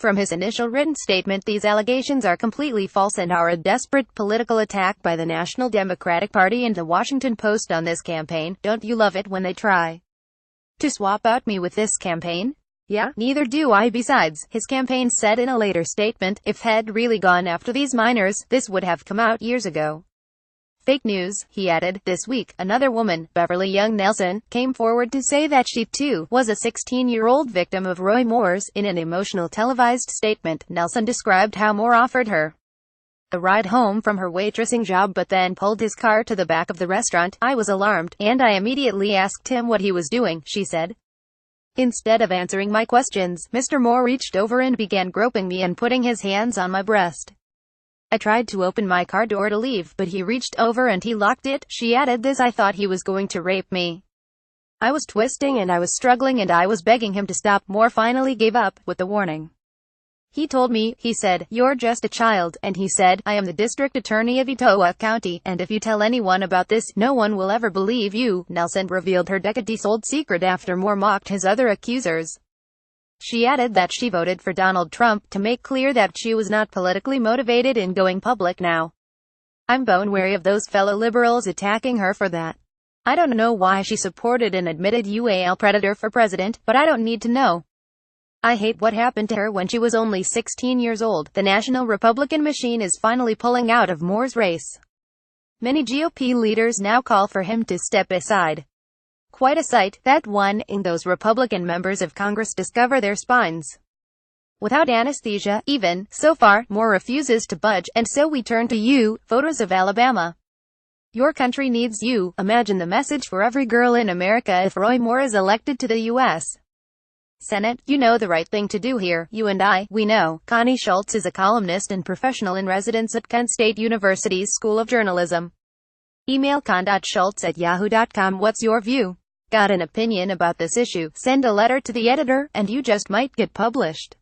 From his initial written statement, these allegations are completely false and are a desperate political attack by the National Democratic Party and the Washington Post on this campaign. Don't you love it when they try to swap out me with this campaign? Yeah, neither do I. Besides, his campaign said in a later statement, if had really gone after these minors, this would have come out years ago. Fake news, he added. This week, another woman, Beverly Young Nelson, came forward to say that she, too, was a 16-year-old victim of Roy Moore's. In an emotional televised statement, Nelson described how Moore offered her a ride home from her waitressing job but then pulled his car to the back of the restaurant. I was alarmed, and I immediately asked him what he was doing, she said. Instead of answering my questions, Mr. Moore reached over and began groping me and putting his hands on my breast. I tried to open my car door to leave, but he reached over and he locked it, she added. I thought he was going to rape me. I was twisting and I was struggling and I was begging him to stop. Moore finally gave up, with the warning. He told me, he said, you're just a child, and he said, I am the district attorney of Etowah County, and if you tell anyone about this, no one will ever believe you. Nelson revealed her decades-old secret after Moore mocked his other accusers. She added that she voted for Donald Trump, to make clear that she was not politically motivated in going public now. I'm bone wary of those fellow liberals attacking her for that. I don't know why she supported an admitted UAL predator for president, but I don't need to know. I hate what happened to her when she was only 16 years old. The National Republican machine is finally pulling out of Moore's race. Many GOP leaders now call for him to step aside. Quite a sight, that one, in those Republican members of Congress discover their spines without anesthesia. Even so far, Moore refuses to budge, and so we turn to you, voters of Alabama. Your country needs you. Imagine the message for every girl in America if Roy Moore is elected to the U.S. Senate. You know the right thing to do here. You and I, we know. Connie Schultz is a columnist and professional in residence at Kent State University's School of Journalism. Email con.schultz@yahoo.com. What's your view? Got an opinion about this issue? Send a letter to the editor, and you just might get published.